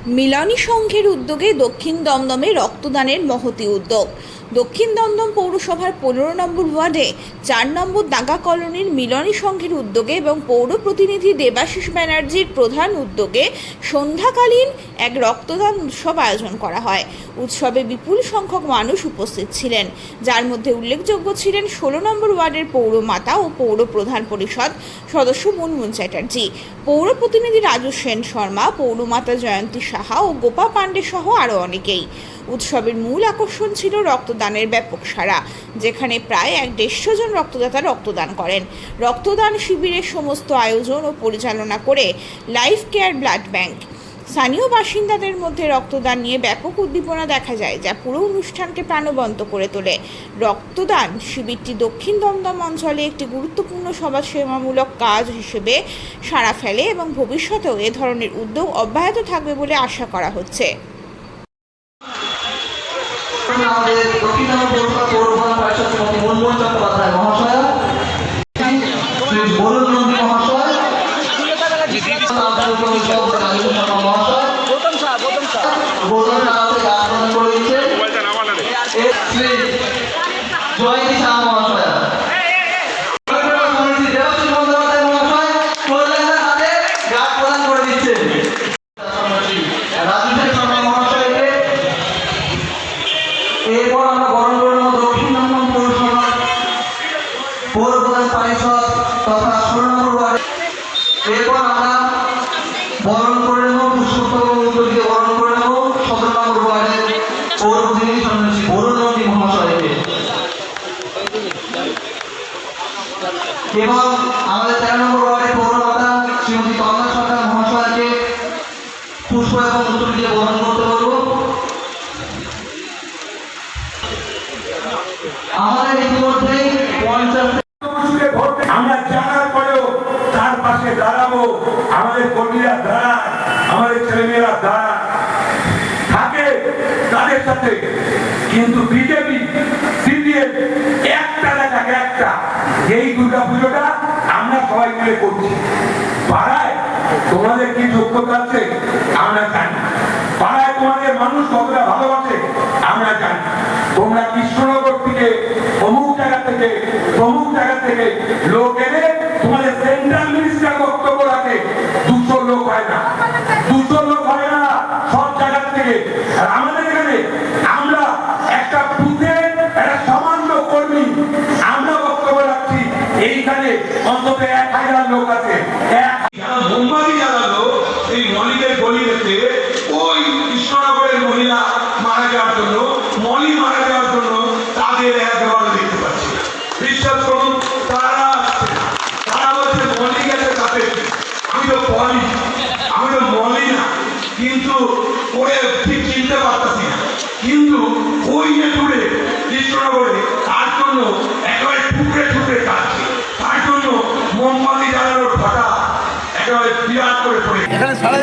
মিলনী সংঘের উদ্যোগে দক্ষিণ দমদমে রক্তদানের মহতী উদ্যোগ। দক্ষিণ দমদম পৌরসভার 15 নম্বর ওয়ার্ডে 4 নম্বর দাগা কলোনির মিলনী সংঘের উদ্যোগে এবং পৌর প্রতিনিধি দেবাশিস ব্যানার্জির প্রধান উদ্যোগে সন্ধ্যাকালীন এক রক্তদান উৎসব আয়োজন করা হয়। উৎসবে বিপুল সংখ্যক মানুষ উপস্থিত ছিলেন, যার মধ্যে উল্লেখযোগ্য ছিলেন 16 নম্বর ওয়ার্ডের পৌরমাতা ও পৌর প্রধান পরিষদ সদস্য মুনমুন চ্যাটার্জি, পৌর প্রতিনিধি রাজু সেন শর্মা, পৌরমাতা জয়ন্তী সাহা ও গোপা পাণ্ডে সহ আরও অনেকেই। উৎসবের মূল আকর্ষণ ছিল রক্তদানের ব্যাপক সাড়া, যেখানে প্রায় 150 জন রক্তদাতা রক্তদান করেন। রক্তদান শিবিরের সমস্ত আয়োজন ও পরিচালনা করে লাইফ কেয়ার ব্লাড ব্যাংক। স্থানীয় বাসিন্দাদের মধ্যে রক্তদান নিয়ে ব্যাপক উদ্দীপনা দেখা যায়, যা পুরো অনুষ্ঠানকে প্রাণবন্ত করে তোলে। রক্তদান শিবিরটি দক্ষিণ দমদম অঞ্চলে একটি গুরুত্বপূর্ণ সমাজসেবামূলক কাজ হিসেবে সাড়া ফেলে এবং ভবিষ্যতেও এ ধরনের উদ্যোগ অব্যাহত থাকবে বলে আশা করা হচ্ছে। আমাদের দক্ষিণ দমদম পৌরসভা পৌরপ্রধান পরিষদ শ্রীমতী মুনমুন চট্টোপাধ্যায় মহাশয়া, শ্রী বরুণ নন্দী মহাশয়, জয়ন্তী সাহা মহাশয়া, এরপর আমরা বরণ করে নেব দক্ষিণ দমদম পৌরসভার পৌরপ্রধান পরিষদ তথা 16 নম্বর ওয়ার্ড। এরপর আমরা বরণ করে নেব পুষ্পস্তবকে বরণ করে নেব 17 নম্বর ওয়ার্ডের পৌর প্রতিনিধি সন্ন্যাসী বরুণ নন্দী মহাশয়কে, এবং আমাদের 13 নম্বর ওয়ার্ডের পৌরমাতা শ্রীমতী কমলা সরকার মহাশয়কে পুষ্প এবং উত্তর দিয়ে বরণ করতে বলব। আমাদের ইতিমধ্যেই 50 আমরা জানার পরেও তার পাশে দাঁড়াবো। আমাদের কর্মীরা দাঁড়ায়, আমাদের ছেলেমেয়েরা দাঁড়ায় থাকে তাদের সাথে, কিন্তু বিজেপি সিপিএম একটা দেখা একটা। এই দুর্গা পুজোটা আমরা সবাই মিলে করছি। পাড়ায় তোমাদের কি যোগ্যতা আছে আমরা জানি, পাড়ায় তোমাদের মানুষ কতটা ভালোবাসে আমরা জানি। তোমরা কৃষ্ণনগর থেকে অমুক জায়গা থেকে লোক এনে তোমাদের সেন্ট্রাল মিনিস্টার বক্তব্য রাখে। 200 লোক হয় না, 200 লোক হয় না সব জায়গা থেকে। আর আমাদের এখানে আমরা একটা বুথে একটা সামান্য কর্মী আমরা বক্তব্য রাখছি, এইখানে অন্তত 1000 লোক আছে। মোমবাতি জ্বালালো এই মলিদের গলিতে, ওই কৃষ্ণনগরের মহিলা মারা যাওয়ার জন্য, মলি মারা যাওয়ার জন্য তাদের একবার দেখতে পাচ্ছি। বিশ্বাস করুন, তারা বলছে মলি গেছে তাদের। আমি তো মলি না, কিন্তু ওরে ঠিক চিনতে পারতাছি না। কিন্তু ওই যে দূরে কৃষ্ণনগরে তার জন্য একেবারে ঠুকরে কাটছে, তার জন্য মোমবাতি জ্বালানোর ফাটা একেবারে বিরাট করে পড়ে এখানে সারা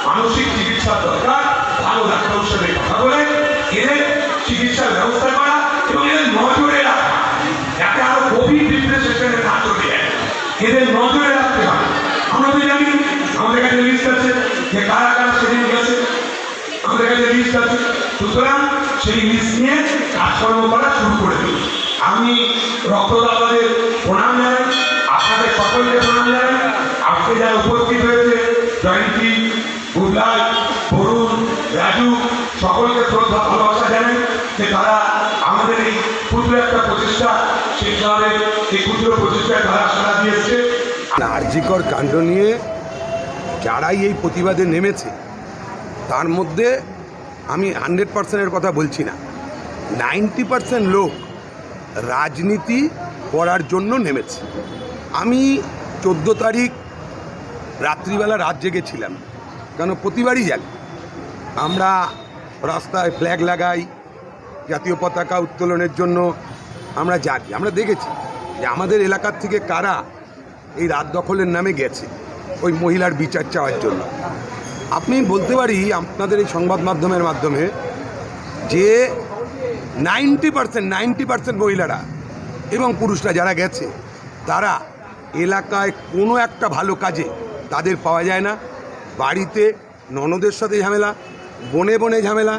মানসিক চিকিৎসা দরকার। ভালো ডাক্তারের সাথে কথা বলে এদের চিকিৎসার ব্যবস্থা করা এবং এদের নজরে রাখা, যাতে আরো গভীর ডিপ্রেশনে না চলে যায়, এদের নজরে রাখতে হবে। আমরা তো জানি, আমাদের কাছে লিস্ট আছে যে কারা কারা সেদিন গেছে, আমাদের কাছে লিস্ট আছে। সুতরাং সেই লিস্ট নিয়ে কাজকর্ম করা শুরু করে দিই। আমি রক্তদাতাদের প্রণাম জানাই, আপনাদের সকলকে প্রণাম জানাই। আজকে যারা উপস্থিত হয়েছে, জয়ন্তী, বুধলাল, বরুণ, রাজু, সকলকে শ্রদ্ধা ভালোবাসা জানাই যে তারা আমাদের এই ক্ষুদ্র একটা প্রচেষ্টা সেই কারণে এই ক্ষুদ্র প্রচেষ্টায় তারা সাড়া দিয়েছে। আরজিকর কাণ্ড নিয়ে যারাই এই প্রতিবাদে নেমেছে তার মধ্যে আমি 100%-এর কথা বলছি না, 90% লোক রাজনীতি করার জন্য নেমেছে। আমি 14 তারিখ রাত্রিবেলা রাত জেগেছিলাম, কেন প্রতিবারই যাই আমরা রাস্তায় ফ্ল্যাগ লাগাই, জাতীয় পতাকা উত্তোলনের জন্য আমরা জাগি। আমরা দেখেছি যে আমাদের এলাকার থেকে কারা এই রাত দখলের নামে গেছে ওই মহিলার বিচার চাওয়ার জন্য। আপনি বলতে পারি আপনাদের এই সংবাদ মাধ্যমের মাধ্যমে যে 90% মহিলারা এবং পুরুষরা যারা গেছে তারা এলাকায় কোনো একটা ভালো কাজে তাদের পাওয়া যায় না। বাড়িতে ননদের সাথে ঝামেলা, বনে বনে ঝামেলা,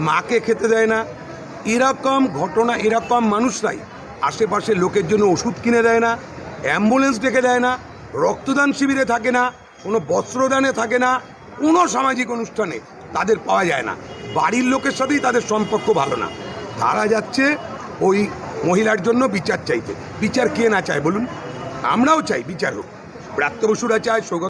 মাকে খেতে দেয় না, এরকম ঘটনা, এরকম মানুষরাই আশেপাশের লোকের জন্য ওষুধ কিনে দেয় না, অ্যাম্বুলেন্স ডেকে দেয় না, রক্তদান শিবিরে থাকে না, কোনো বস্ত্রদানে থাকে না, কোনো সামাজিক অনুষ্ঠানে তাদের পাওয়া যায় না। বাড়ির লোকের সাথেই তাদের সম্পর্ক ভালো না। তারা যাচ্ছে ওই মহিলার জন্য বিচার চাইতে। বিচার কে না চায় বলুন? আমরাও চাই বিচার হোক, ব্রাত্য বসুরা চায়, সৌগত